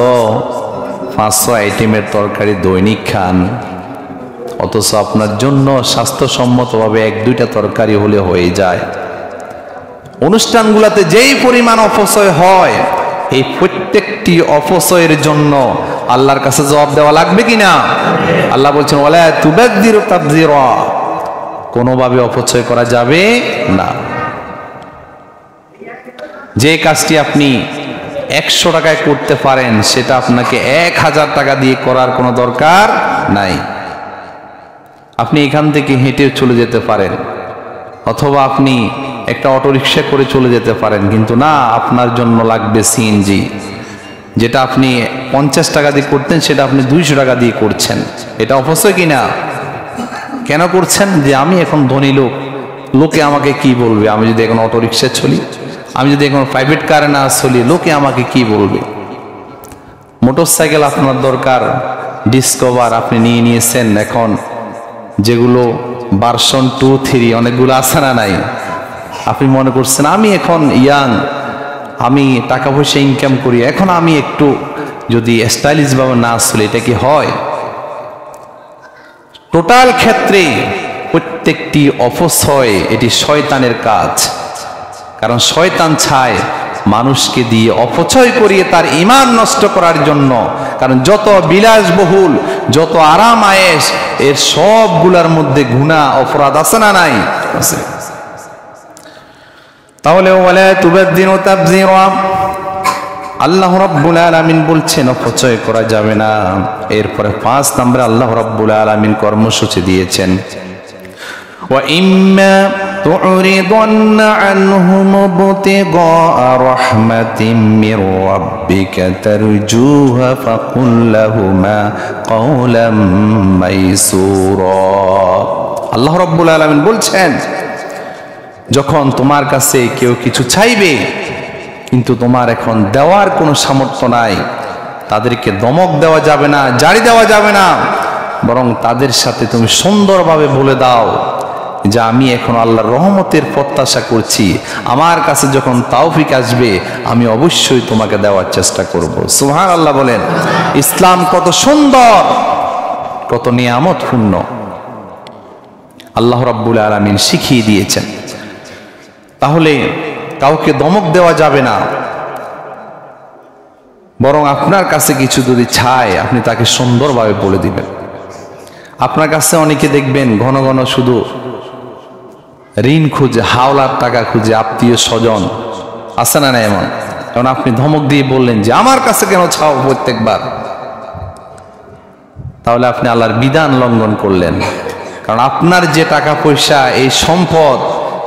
500 আইটেমের তরকারি দৈনিক খান, অথচ আপনার জন্য স্বাস্থ্যসম্মতভাবে 1-2টা তরকারি হলে হয়ে যায়। অনুষ্ঠানগুলোতে যেই পরিমাণ অপচয় হয়, এই প্রত্যেকটি অপচয়ের জন্য আল্লাহর কাছে জবাব দেওয়া লাগবে কিনা? আল্লাহ বলছেন ওয়ালা তুবাযযিরু তাবযীরা, কোনোভাবে অপচয় করা যাবে না। যে কাজটি আপনি 100 টাকায় করতে পারেন, সেটা আপনাকে 1000 টাকা দিয়ে করার কোনো দরকার নাই। আপনি এখান থেকে হেঁটে চলে যেতে পারেন, অথবা আপনি একটা অটোরিকশা করে চলে যেতে পারেন, কিন্তু না, আপনার জন্য লাগবে সিএনজি। যেটা আপনি 50 টাকা দিয়ে করতেন সেটা আপনি 200 টাকা দিয়ে করছেন। এটা অপচয় কিনা? কেন করছেন? যে আমি এখন ধনী লোক, লোকে আমাকে কি বলবে আমি যদি এখন অটোরিকশায় চলি, আমি যদি এখন প্রাইভেট কারে না চলি লোকে আমাকে কি বলবে। মোটরসাইকেল আপনার দরকার, ডিসকভার আপনি নিয়ে নিয়েছেন, এখন যেগুলো ভার্সন 2, 3 অনেকগুলো আছে না নাই, আপনি মনে করছেন আমি এখন ইয়াং, আমি টাকা পয়সা ইনকাম করি, এখন আমি একটু যদি স্টাইলিশ ভাবে না চলে এটা কি হয়? টোটাল ক্ষেত্রে প্রত্যেকটি অপচয় এটি শয়তানের কাজ। কারণ শয়তান চায় মানুষকে দিয়ে অপচয় করিয়ে তার ঈমান নষ্ট করার জন্য। কারণ যত বিলাসবহুল, যত আরাম আয়েশ, এর সবগুলার মধ্যে গুনাহ অপরাধ আছে না নাই? আছে। তাহলে ওয়ালা তুবাযযিরু তাবযীরা, আল্লাহ রাব্বুল আলামিন বলছেন অপচয় করা যাবে না। এরপরে 5 নম্বরে আল্লাহ রাব্বুল আলামিন কর্মসূচি দিয়েছেন, ওয়া ইম্মা তু'রিদান্না আনহুম ইবতিগাআ রাহমাতিম মির রাব্বিকা তারজুহা ফাকুল লাহুমা কাওলাম মাইসুরা। আল্লাহ রাব্বুল আলামিন বলছেন যখন তোমার কাছে কেউ কিছু চাইবে কিন্তু তোমার এখন দেওয়ার কোনো সামর্থ্য নাই, তাদেরকে ধমক দেওয়া যাবে না, জারি দেওয়া যাবে না, বরং তাদের সাথে তুমি সুন্দরভাবে বলে দাও যে আমি এখন আল্লাহর রহমতের প্রত্যাশা করছি, আমার কাছে যখন তৌফিক আসবে আমি অবশ্যই তোমাকে দেওয়ার চেষ্টা করব। সুবহানাল্লাহ বলেন। ইসলাম কত সুন্দর, কত নিয়ামতপূর্ণ আল্লাহ রাব্বুল আলামিন শিখিয়ে দিয়েছেন। তাহলে কাউকে ধমক দেওয়া যাবে না, বরং আপনার কাছে কিছু যদি চায় আপনি তাকে সুন্দরভাবে বলে দিবেন। আপনার কাছে অনেকে দেখবেন ঘন ঘন শুধু ঋণ খুঁজে, হাওলার টাকা খুঁজে, আত্মীয় স্বজন আছে না না এমন। কারণ আপনি ধমক দিয়ে বললেন যে আমার কাছে কেন চাও প্রত্যেকবার, তাহলে আপনি আল্লাহর বিধান লঙ্ঘন করলেন। কারণ আপনার যে টাকা পয়সা, এই সম্পদ,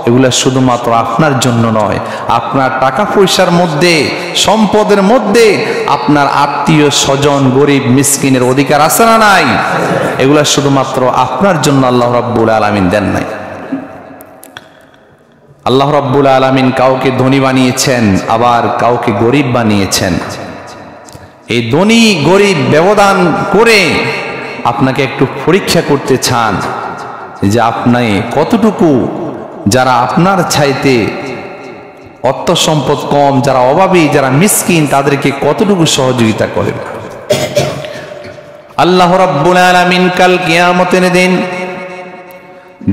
এগুলা শুধুমাত্র আপনার জন্য নয়, আপনার টাকা পয়সার মধ্যে, সম্পদের মধ্যে আপনার আত্মীয় স্বজন, গরিব মিসকিনের অধিকার আছে না নাই? এগুলা শুধুমাত্র আপনার জন্য আল্লাহ রাব্বুল আলামিন দেন নাই। আল্লাহ রাব্বুল আলামিন কাউকে ধনী বানিয়েছেন, আবার কাউকে গরিব বানিয়েছেন। এই ধনী গরিব ব্যবধান করে আপনাকে একটু পরীক্ষা করতে চান যে আপনি কতটুকু, যারা আপনার চাইতে অর্থ সম্পদ কম, যারা অভাবী, যারা মিসকিন, তাদেরকে কতটুকু সহযোগিতা করেন। আল্লাহ রাব্বুল আলামিন কাল কিয়ামতের দিন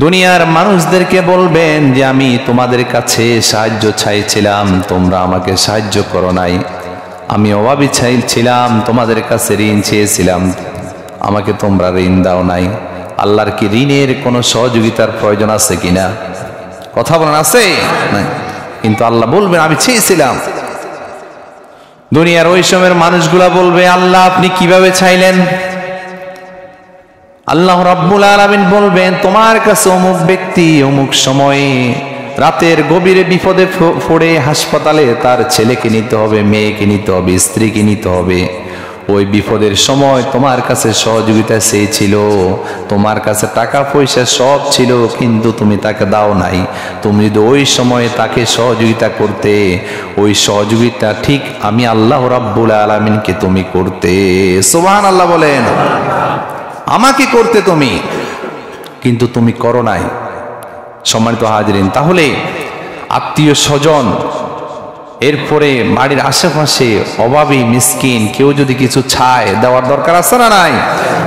দুনিয়ার মানুষদেরকে বলবেন যে আমি তোমাদের কাছে সাহায্য চাইছিলাম, তোমরা আমাকে সাহায্য করো নাই। আমি অভাবী চাইছিলাম, তোমাদের কাছে ঋণ চেয়েছিলাম, আমাকে তোমরা ঋণ দাও নাই। আল্লাহর কি ঋণের কোনো সহযোগিতার প্রয়োজন আছে কিনা? কথা বলেন, আছে না? কিন্তু আল্লাহ বলবেন আমি চেয়েছিলাম। দুনিয়ার ওই সময়ের মানুষগুলা বলবে আল্লাহ আপনি কিভাবে চাইলেন? আল্লাহ রাব্বুল আলামিন বলবেন তোমার কাছে অমুক ব্যক্তি অমুক সময়ে রাতের গভীরে বিপদে পড়ে হাসপাতালে তার ছেলেকে নিতে হবে, মেয়েকে নিতে হবে, স্ত্রীকে নিতে হবে। ওই বিপদের সময় তোমার কাছে সহযোগিতা চেয়েছিল, তোমার কাছে টাকা পয়সা সব ছিল, কিন্তু তুমি তাকে দাও নাই। তুমি যদি ওই সময়ে তাকে সহযোগিতা করতে, ওই সহযোগিতা ঠিক আমি আল্লাহ রাব্বুল আলামিনকে তুমি করতে। সুবহানাল্লাহ বলেন। আমাকে করতে তুমি, কিন্তু তুমি করো নাই। সম্মানিত হাজিরিন, তাহলে আত্মীয় স্বজন, এরপরে বাড়ির আশেপাশে অভাবী মিসকিন কেউ যদি কিছু চায়, দেওয়ার দরকার আছে না নাই?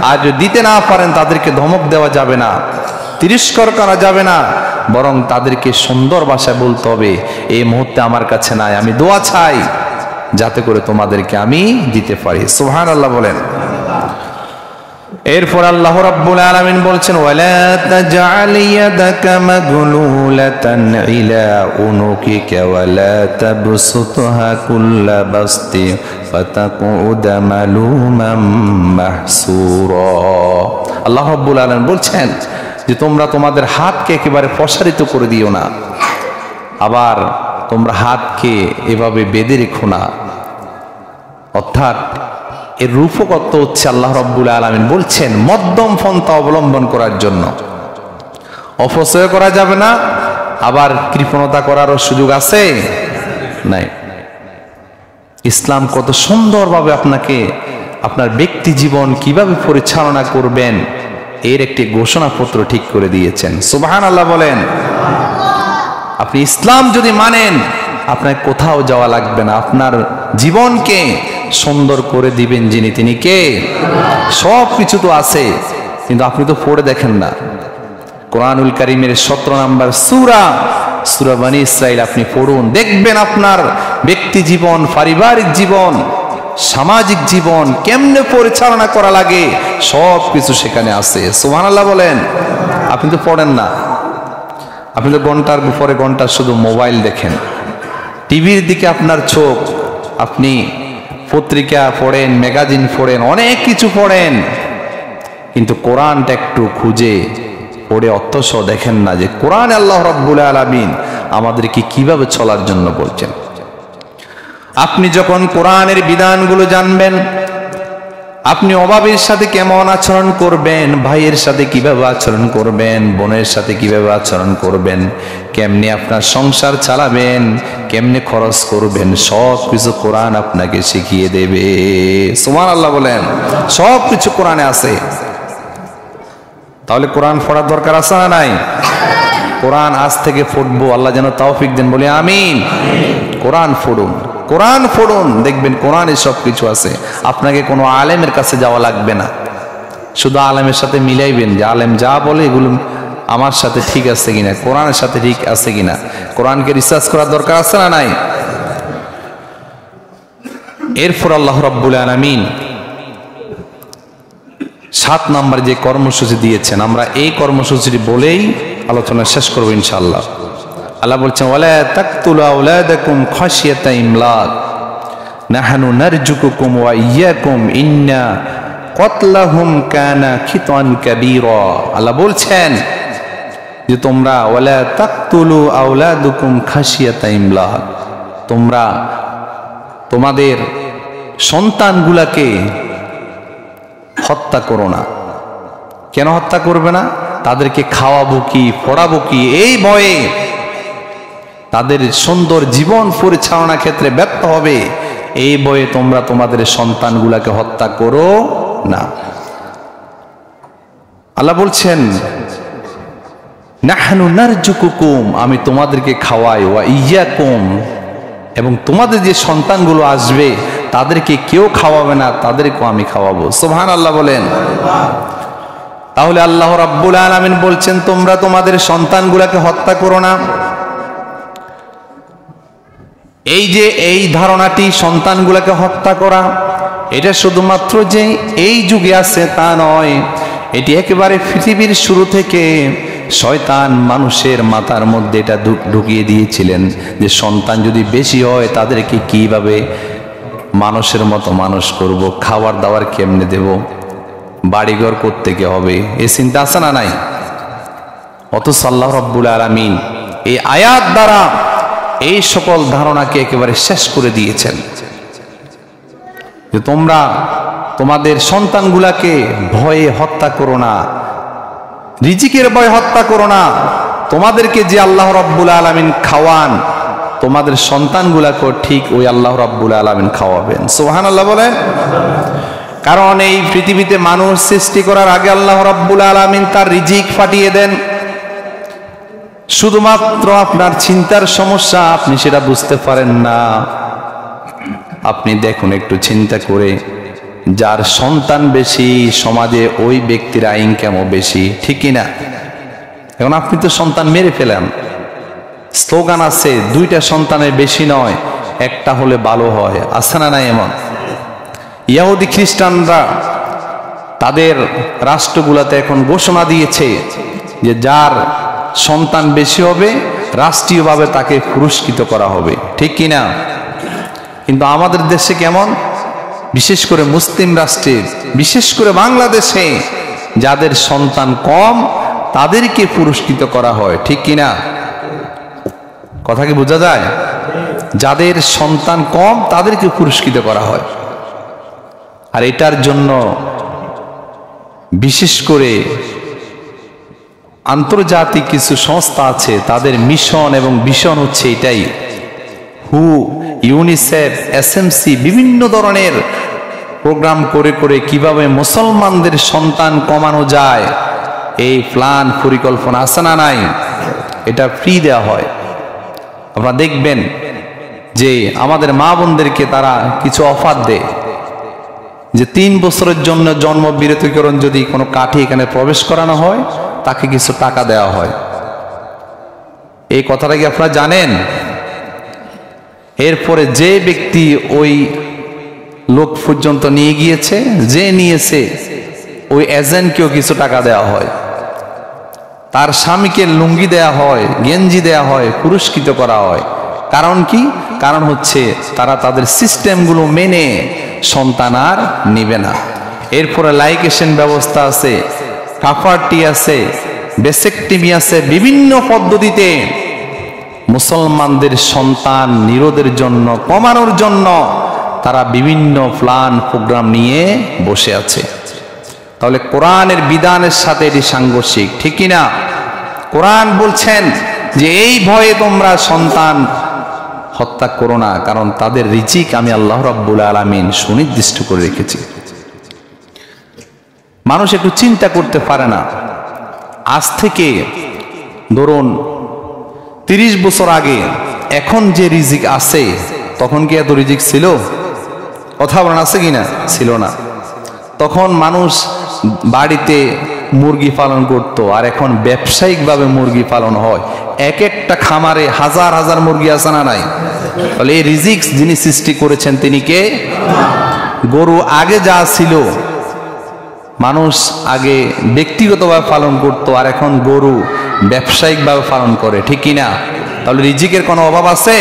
আর যদি দিতে না পারেন তাদেরকে ধমক দেওয়া যাবে না, তিরস্কার করা যাবে না, বরং তাদেরকে সুন্দর ভাষায় বলতে হবে এই মুহূর্তে আমার কাছে নাই, আমি দোয়া চাই যাতে করে তোমাদেরকে আমি দিতে পারি। সুবহানাল্লাহ বলেন। এরপর আল্লাহ রাব্বুল আলামিন বলছেন ওয়ালা তাজআল ইয়াদাকা মাগলুলাতান ইলা উনুকিকা ওয়ালা তাবসুতহা কুল্লা বাসতি ফাতাকুদা মালুমান মাহসুরা। আল্লাহ রাব্বুল আলামিন বলছেন যে তোমরা তোমাদের হাতকে একেবারে প্রসারিত করে দিও না, আবার তোমরা হাতকে এভাবে বেঁধে রেখো না। অর্থাৎ এর রূপকত্ব হচ্ছে আল্লাহ রাব্বুল আলামিন বলছেন মধ্যম পন্থা অবলম্বন করার জন্য। অপচয় করা যাবে না, আবার কৃপণতা করারও সুযোগ আছে নাই। ইসলাম কত সুন্দরভাবে আপনাকে আপনার ব্যক্তি জীবন কিভাবে পরিচালনা করবেন এর একটি ঘোষণাপত্র ঠিক করে দিয়েছেন। সুবহানাল্লাহ বলেন। আপনি ইসলাম যদি মানেন আপনার কোথাও যাওয়া লাগবে না, আপনার জীবনকে সুন্দর করে দিবেন যিনি, তিনি কে? সব কিছু তো আছে, কিন্তু আপনি তো পড়ে দেখেন না। কোরআনুল কারীমের 17 নম্বর সূরা বনী ইসরাইল আপনি পড়ুন, দেখবেন আপনার ব্যক্তি জীবন, পারিবারিক জীবন, সামাজিক জীবন কেমনে পরিচালনা করা লাগে সব কিছু সেখানে আছে। সুবহানাল্লাহ বলেন। আপনি তো পড়েন না, আপনি তো ঘন্টার পরে ঘন্টা শুধু মোবাইল দেখেন, টিভির দিকে আপনার চোখ, আপনি পত্রিকা পড়েন, ম্যাগাজিন পড়েন, অনেক কিছু পড়েন, কিন্তু কোরআনটা একটু খুঁজে পড়ে অর্থসহ দেখেন না যে কোরআন আল্লাহ রাব্বুল আলামিন আমাদেরকে কিভাবে চলার জন্য বলছেন। আপনি যখন কোরআনের বিধানগুলো জানবেন, আপনি অভাবের সাথে কেমন আচরণ করবেন, ভাইয়ের সাথে কিভাবে আচরণ করবেন, বোনের সাথে কিভাবে আচরণ করবেন, কেমনে আপনার সংসার চালাবেন, কেমনে খরচ করবেন, সব কিছু কোরআন আপনাকে শিখিয়ে দেবে। সুবহানাল্লাহ বলেন। সব কিছু কোরআনে আছে। তাহলে কোরআন পড়ার দরকার আছে না নাই? কোরআন আজ থেকে পড়বো, আল্লাহ যেন তৌফিক দেন, বলি আমিন। কোরআন পড়ুন, কোরআন পড়ুন, দেখবেন কোরআনে সব কিছু আছে। আপনাকে কোনো আলেমের কাছে যাওয়া লাগবে না, শুধু আলেমের সাথে মিলাইবেন যে আলেম যা বলে এগুলো আমার সাথে ঠিক আছে কিনা, কোরআনের সাথে ঠিক আছে কিনা। কোরআনকে রিসার্চ করার দরকার আছে না নাই? এরপর আল্লাহ রাব্বুল আলামিন 7 নম্বর যে কর্মসূচি দিয়েছেন, আমরা এই কর্মসূচিটি বলেই আলোচনা শেষ করবো ইনশাআল্লাহ। আল্লাহ বলছেন, ওয়ালা তাকতুলু আওলাদাকুম খাশিয়াতা ইমলাক নাহনু নারজুকুকুম ওয়া ইয়্যাকুম ইন্না কতলাহুম কানা খিতান কাবীরা। আল্লাহ বলছেন যে তোমরা ওয়ালা তাকতুলু আওলাদাকুম খাশিয়াতা ইমলাক, তোমরা তোমাদের সন্তানগুলাকে হত্যা করো না। কেন হত্যা করবে না? তাদেরকে খাওয়াবো কি, পড়াবো কি, এই ভয়ে তাদের সুন্দর জীবন পরিচালনা ক্ষেত্রে ব্যর্থ হবে, এই ভয়ে তোমরা তোমাদের সন্তানগুলাকে হত্যা করো না। আল্লাহ বলছেন, নাহনু নারজুকুকুম, আমি তোমাদেরকে খাওয়াই, ওয়া ইয়্যাকুম, এবং তোমাদের যে সন্তানগুলো আসবে তাদেরকে কেউ খাওয়াবে না, তাদেরকেও আমি খাওয়াবো। সুবহানাল্লাহ বলেন। তাহলে আল্লাহ রাব্বুল আলামিন বলছেন তোমরা তোমাদের সন্তানগুলোকে হত্যা করো না। এই যে এই ধারণাটি সন্তানগুলোকে হত্যা করা, এটা শুধুমাত্র যে এই যুগে আছে তা নয়, এটি একেবারে পৃথিবীর শুরু থেকে শয়তান মানুষের মাথার মধ্যে এটা ঢুকিয়ে দিয়েছিলেন যে সন্তান যদি বেশি হয় তাদেরকে কিভাবে মানুষের মতো মানুষ করব, খাবার দাবার কেমনে দেব, বাড়িঘর করতে কে হবে, এই চিন্তা আছে না নাই? অথচ আল্লাহ রাব্বুল আলামিন এই আয়াত দ্বারা এই সকল ধারণাকে একেবারে শেষ করে দিয়েছেন যে তোমরা তোমাদের সন্তানগুলাকে ভয়ে হত্যা করো না, রিজিকের ভয়ে হত্যা করো না। তোমাদেরকে যে আল্লাহ রাব্বুল আলামিন খাওয়ান, তোমাদের সন্তানগুলাকে ঠিক ওই আল্লাহ রাব্বুল আলামিন খাওয়াবেন। সুবহানাল্লাহ বলেন। কারণ এই পৃথিবীতে মানুষ সৃষ্টি করার আগে আল্লাহ রাব্বুল আলামিন তার রিজিক পাঠিয়ে দেন। শুধুমাত্র আপনার চিন্তার সমস্যা, আপনি সেটা বুঝতে পারেন না। আপনি দেখুন একটু চিন্তা করে, যার সন্তান বেশি সমাজে ওই ব্যক্তির ইনকামও বেশি, ঠিক কিনা? এখন আপনি তো সন্তান মেরে ফেলেন। স্লোগান আছে, 2টা সন্তানের বেশি নয়, একটা হলে ভালো হয়, আছে না নাই? এমন ইহুদি খ্রিস্টানরা তাদের রাষ্ট্রগুলোতে এখন ঘোষণা দিয়েছে যে যার সন্তান বেশি হবে রাষ্ট্রীয়ভাবে তাকে পুরস্কৃত করা হবে, ঠিক কিনা? কিন্তু আমাদের দেশে কেমন, বিশেষ করে মুসলিম রাষ্ট্রে, বিশেষ করে বাংলাদেশে যাদের সন্তান কম তাদেরকে পুরস্কৃত করা হয়, ঠিক কিনা? কথা কি বোঝা যায়? যাদের সন্তান কম তাদেরকে পুরস্কৃত করা হয়। আর এটার জন্য বিশেষ করে আন্তর্জাতিক কিছু সংস্থা আছে, তাদের মিশন এবং ভিশন হচ্ছে এটাই হু, ইউনিসেফ, এসএমসি বিভিন্ন ধরনের প্রোগ্রাম করে করে কিভাবে মুসলমানদের সন্তান কমানো যায় এই প্ল্যান পরিকল্পনা আছে না নাই? এটা ফ্রি দেওয়া হয়। আপনারা দেখবেন যে আমাদের মা বোনদেরকে তারা কিছু অফার দেয় যে 3 বছরের জন্য জন্ম বিরতিকরণ যদি কোনো কাঠি এখানে প্রবেশ করানো হয় তাকে কিছু টাকা দেওয়া হয়। এই কথাটা কি আপনারা জানেন? এরপরে যে ব্যক্তি ওই লোক পর্যন্ত নিয়ে গিয়েছে, যে নিয়েছে ওই এজেন্টকেও কিছু টাকা দেওয়া হয়, তার স্বামীকে লুঙ্গি দেয়া হয়, গেঞ্জি দেয়া হয়, পুরস্কৃত করা হয়। কারণ কি? কারণ হচ্ছে তারা তাদের সিস্টেমগুলো মেনে সন্তান আর নিবে না। এরপরে লাইকেশন ব্যবস্থা আছে, কাফারটি আছে, বেসেকটিমি আছে, বিভিন্ন পদ্ধতিতে মুসলমানদের সন্তান নিরোধের জন্য, কমানোর জন্য তারা বিভিন্ন প্ল্যান প্রোগ্রাম নিয়ে বসে আছে। তাহলে কোরআনের বিধানের সাথে এটি সাংঘর্ষিক, ঠিক কিনা? কোরআন বলছেন যে এই ভয়ে তোমরা সন্তান হত্যা করো না, কারণ তাদের রিজিক আমি আল্লাহ রাব্বুল আলামিন সুনির্দিষ্ট করে রেখেছি। মানুষ একটু চিন্তা করতে পারে না, আজ থেকে ধরুন 30 বছর আগে এখন যে রিজিক আছে তখন কি এত রিজিক ছিল? কথা বলেন, আছে কিনা? ছিল না। তখন মানুষ বাড়িতে মুরগি পালন করত, আর এখন ব্যবসায়িকভাবে মুরগি পালন হয়। এক একটা খামারে হাজার হাজার মুরগি আছে না নাই? তাহলে এই রিজিক যিনি সৃষ্টি করেছেন তিনি কে? গরু আগে যা ছিল মানুষ আগে ব্যক্তিগতভাবে পালন করত, আর এখন গরু ব্যবসায়িকভাবে পালন করে, ঠিক কিনা? তাহলে রিজিকের কোনো অভাব আছে?